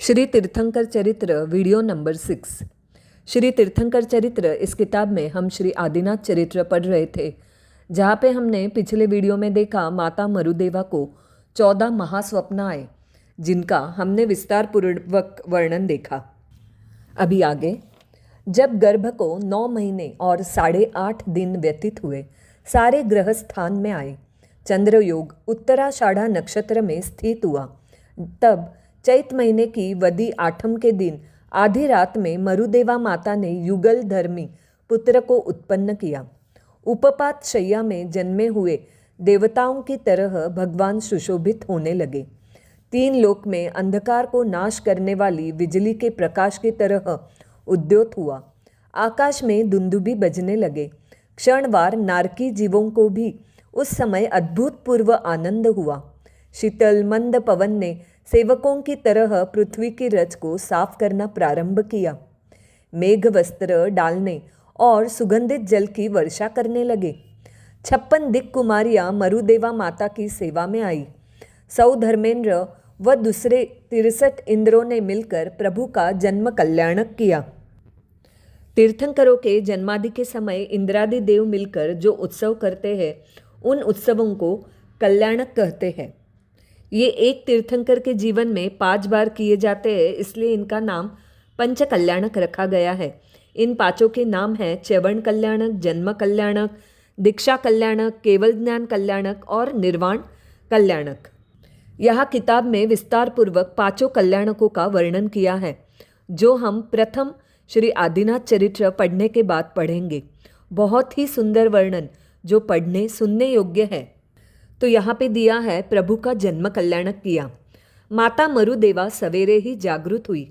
श्री तीर्थंकर चरित्र video number 6। Shri तीर्थंकर चरित्र इस किताब में हम श्री आदिनाथ चरित्र पढ़ रहे थे, जहाँ पे हमने पिछले वीडियो में देखा माता मरुदेवा को 14 महास्वप्न आए, जिनका हमने विस्तार पूर्वक वर्णन देखा। अभी आगे, जब गर्भ को 9 महीने और 8.5 दिन व्यतीत हुए, सारे ग्रह स्थान में आए, चंद्रयोग उत्तराषाढ़ा नक्षत्र में स्थित हुआ, तब चैत महीने की वदी आठम के दिन आधी रात में मरुदेवा माता ने युगल धर्मी पुत्र को उत्पन्न किया। उपपात शैया में जन्मे हुए देवताओं की तरह भगवान सुशोभित होने लगे। 3 लोक में अंधकार को नाश करने वाली बिजली के प्रकाश की तरह उद्योत हुआ। आकाश में दुंदुभी बजने लगे। क्षणवार नारकी जीवों को भी उस समय अद्भुतपूर्व आनंद हुआ। शीतल मंद पवन ने सेवकों की तरह पृथ्वी की रज को साफ करना प्रारंभ किया। मेघ वस्त्र डालने और सुगंधित जल की वर्षा करने लगे। 56 दिक् कुमारियाँ मरुदेवा माता की सेवा में आई। 100 धर्मेंद्र व दूसरे 63 इंद्रों ने मिलकर प्रभु का जन्म कल्याणक किया। तीर्थंकरों के जन्मादि के समय इंद्रादि देव मिलकर जो उत्सव करते हैं, उन उत्सवों को कल्याणक कहते हैं। ये एक तीर्थंकर के जीवन में 5 बार किए जाते हैं, इसलिए इनका नाम पंच कल्याणक रखा गया है। इन 5 के नाम हैं च्यवण कल्याणक, जन्म कल्याणक, दीक्षा कल्याणक, केवल ज्ञान कल्याणक और निर्वाण कल्याणक। यहाँ किताब में विस्तार पूर्वक 5 कल्याणकों का वर्णन किया है, जो हम प्रथम श्री आदिनाथ चरित्र पढ़ने के बाद पढ़ेंगे। बहुत ही सुंदर वर्णन, जो पढ़ने सुनने योग्य है। तो यहाँ पे दिया है, प्रभु का जन्म कल्याणक किया। माता मरुदेवा सवेरे ही जागृत हुई।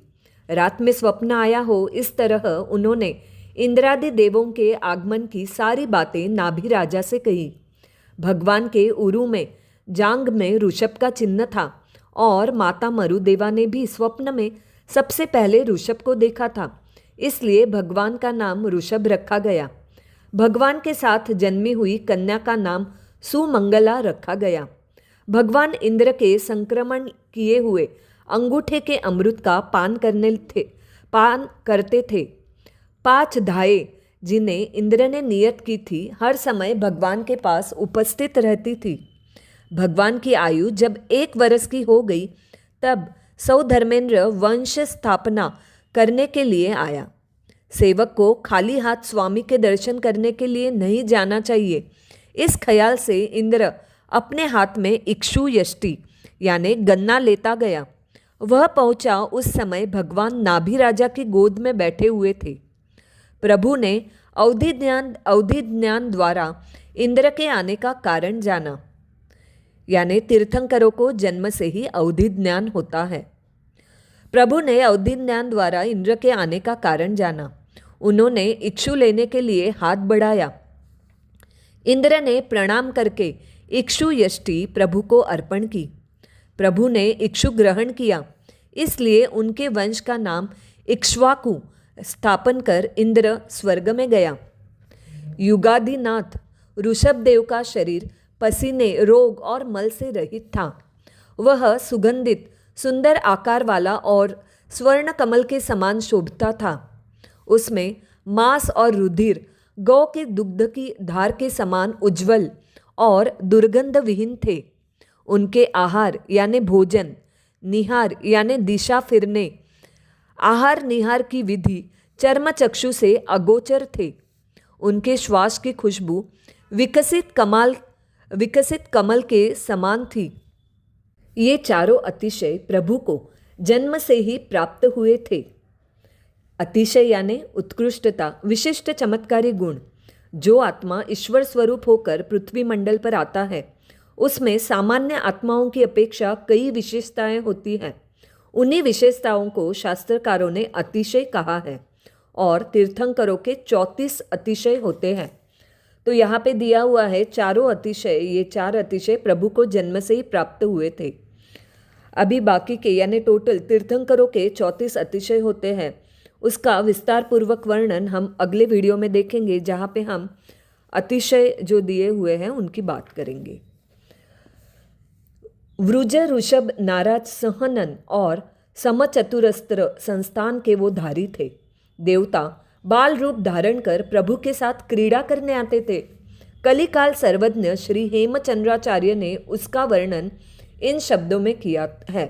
रात में स्वप्न आया हो, इस तरह उन्होंने इंद्रादि देवों के आगमन की सारी बातें नाभि राजा से कही। भगवान के उरु में जांग में ऋषभ का चिन्ह था और माता मरुदेवा ने भी स्वप्न में सबसे पहले ऋषभ को देखा था, इसलिए भगवान का नाम ऋषभ रखा गया। भगवान के साथ जन्मी हुई कन्या का नाम सुमंगला रखा गया। भगवान इंद्र के संक्रमण किए हुए अंगूठे के अमृत का पान करते थे। 5 धाये जिन्हें इंद्र ने नियत की थी, हर समय भगवान के पास उपस्थित रहती थी। भगवान की आयु जब 1 वर्ष की हो गई, तब 100 धर्मेंद्र वंश स्थापना करने के लिए आया। सेवक को खाली हाथ स्वामी के दर्शन करने के लिए नहीं जाना चाहिए। इस ख्याल से इंद्र अपने हाथ में इक्षु यष्टि यानी गन्ना लेता गया। वह पहुंचा उस समय भगवान नाभि राजा की गोद में बैठे हुए थे। प्रभु ने अवधि ज्ञान द्वारा इंद्र के आने का कारण जाना, यानी तीर्थंकरों को जन्म से ही अवधि ज्ञान होता है। प्रभु ने अवधि ज्ञान द्वारा इंद्र के आने का कारण जाना। उन्होंने इक्षु लेने के लिए हाथ बढ़ाया। इंद्र ने प्रणाम करके इक्षु यष्टि प्रभु को अर्पण की। प्रभु ने इक्षु ग्रहण किया, इसलिए उनके वंश का नाम इक्ष्वाकु स्थापन कर इंद्र स्वर्ग में गया। युगाधिनाथ ऋषभ देव का शरीर पसीने, रोग और मल से रहित था। वह सुगंधित सुंदर आकार वाला और स्वर्ण कमल के समान शोभता था। उसमें मांस और रुधिर गौ के दुग्ध की धार के समान उज्ज्वल और दुर्गंध विहीन थे। उनके आहार यानी भोजन, निहार यानी दिशा फिरने, आहार निहार की विधि चर्म चक्षु से अगोचर थे। उनके श्वास की खुशबू विकसित कमल के समान थी। ये चारों अतिशय प्रभु को जन्म से ही प्राप्त हुए थे। अतिशय यानी उत्कृष्टता, विशिष्ट चमत्कारी गुण। जो आत्मा ईश्वर स्वरूप होकर पृथ्वी मंडल पर आता है, उसमें सामान्य आत्माओं की अपेक्षा कई विशेषताएं होती हैं। उन्हीं विशेषताओं को शास्त्रकारों ने अतिशय कहा है और तीर्थंकरों के 34 अतिशय होते हैं। तो यहाँ पे दिया हुआ है चारों अतिशय। ये 4 अतिशय प्रभु को जन्म से ही प्राप्त हुए थे। अभी बाकी के यानी टोटल तीर्थंकरों के 34 अतिशय होते हैं। उसका विस्तार पूर्वक वर्णन हम अगले वीडियो में देखेंगे, जहाँ पे हम अतिशय जो दिए हुए हैं उनकी बात करेंगे। वृज ऋषभ नाराज सहनन और समचतुरस्त्र संस्थान के वो धारी थे। देवता बाल रूप धारण कर प्रभु के साथ क्रीड़ा करने आते थे। कलिकाल सर्वज्ञ श्री हेमचंद्राचार्य ने उसका वर्णन इन शब्दों में किया है।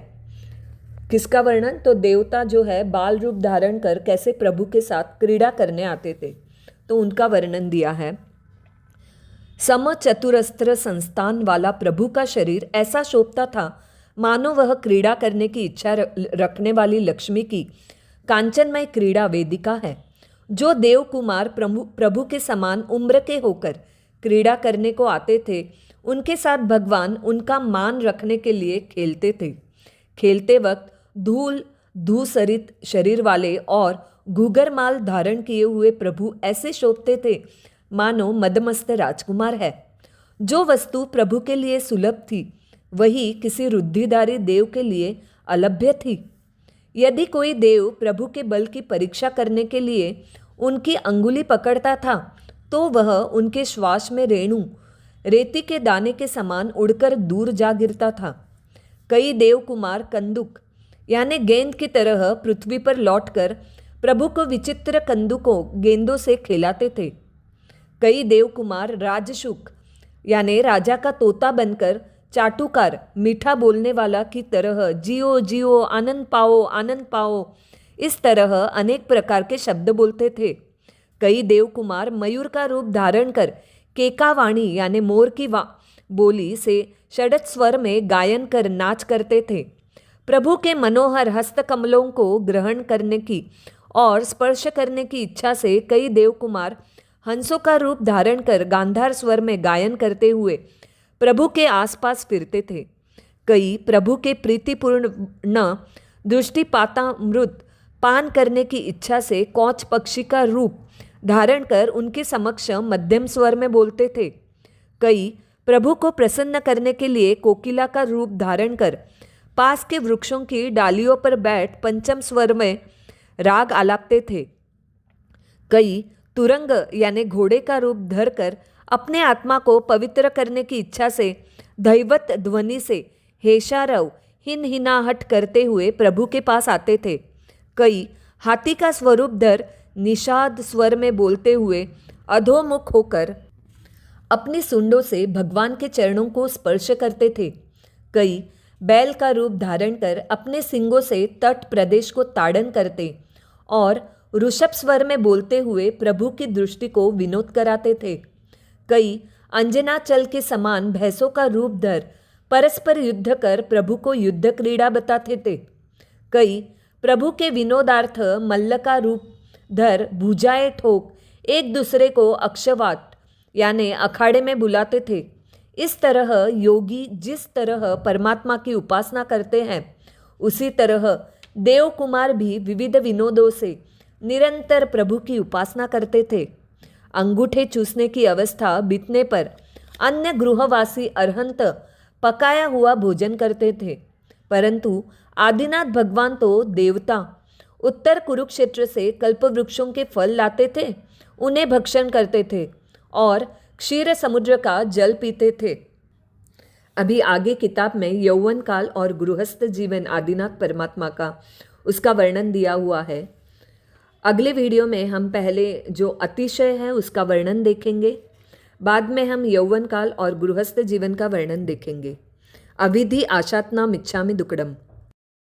किसका वर्णन? तो देवता जो है बाल रूप धारण कर कैसे प्रभु के साथ क्रीड़ा करने आते थे, तो उनका वर्णन दिया है। समचतुरस्त्र संस्थान वाला प्रभु का शरीर ऐसा शोभता था मानो वह क्रीड़ा करने की इच्छा रखने वाली लक्ष्मी की कांचनमय क्रीड़ा वेदिका है। जो देव कुमार प्रभु के समान उम्र के होकर क्रीड़ा करने को आते थे, उनके साथ भगवान उनका मान रखने के लिए खेलते थे। खेलते वक्त धूसरित शरीर वाले और घूघरमाल धारण किए हुए प्रभु ऐसे शोभते थे मानो मदमस्त राजकुमार है। जो वस्तु प्रभु के लिए सुलभ थी वही किसी रुद्धिधारी देव के लिए अलभ्य थी। यदि कोई देव प्रभु के बल की परीक्षा करने के लिए उनकी अंगुली पकड़ता था तो वह उनके श्वास में रेणु रेती के दाने के समान उड़कर दूर जा गिरता था। कई देव कुमार कंदुक यानी गेंद की तरह पृथ्वी पर लौटकर प्रभु को विचित्र कंदुकों गेंदों से खिलाते थे। कई देव कुमार राजशुक यानी राजा का तोता बनकर चाटुकार मीठा बोलने वाला की तरह जियो जियो आनंद पाओ इस तरह अनेक प्रकार के शब्द बोलते थे। कई देव कुमार मयूर का रूप धारण कर केकावाणी यानी मोर की बोली से षड्ज स्वर में गायन कर नाच करते थे। प्रभु के मनोहर हस्तकमलों को ग्रहण करने की और स्पर्श करने की इच्छा से कई देव कुमार हंसों का रूप धारण कर गांधार स्वर में गायन करते हुए प्रभु के आसपास फिरते थे। कई प्रभु के प्रीतिपूर्ण दृष्टिपातामृत पान करने की इच्छा से कौच पक्षी का रूप धारण कर उनके समक्ष मध्यम स्वर में बोलते थे। कई प्रभु को प्रसन्न करने के लिए कोकिला का रूप धारण कर पास के वृक्षों की डालियों पर बैठ पंचम स्वर में राग आलापते थे। कई तुरंग यानी घोड़े का रूप धरकर अपने आत्मा को पवित्र करने की इच्छा से दैवत ध्वनि से हेशारव हिनहिनाहट करते हुए प्रभु के पास आते थे। कई हाथी का स्वरूप धर निषाद स्वर में बोलते हुए अधोमुख होकर अपनी सुंडों से भगवान के चरणों को स्पर्श करते थे। कई बैल का रूप धारण कर अपने सिंगों से तट प्रदेश को ताड़न करते और ऋषभ स्वर में बोलते हुए प्रभु की दृष्टि को विनोद कराते थे। कई अंजनाचल के समान भैंसों का रूप धर परस्पर युद्ध कर प्रभु को युद्ध क्रीड़ा बताते थे। कई प्रभु के विनोदार्थ मल्ल का रूप धर भुजाएं ठोक एक दूसरे को अक्षवाट यानी अखाड़े में बुलाते थे। इस तरह योगी जिस तरह परमात्मा की उपासना करते हैं, उसी तरह देव कुमार भी विविध विनोदों से निरंतर प्रभु की उपासना करते थे। अंगूठे चूसने की अवस्था बीतने पर अन्य गृहवासी अरहंत पकाया हुआ भोजन करते थे, परंतु आदिनाथ भगवान तो देवता उत्तर कुरुक्षेत्र से कल्पवृक्षों के फल लाते थे, उन्हें भक्षण करते थे और क्षीर समुद्र का जल पीते थे। अभी आगे किताब में यौवन काल और गृहस्थ जीवन आदिनाथ परमात्मा का उसका वर्णन दिया हुआ है। अगले वीडियो में हम पहले जो अतिशय है उसका वर्णन देखेंगे, बाद में हम यौवन काल और गृहस्थ जीवन का वर्णन देखेंगे। अविधि आशात्ना मिच्छामि दुक्कडम।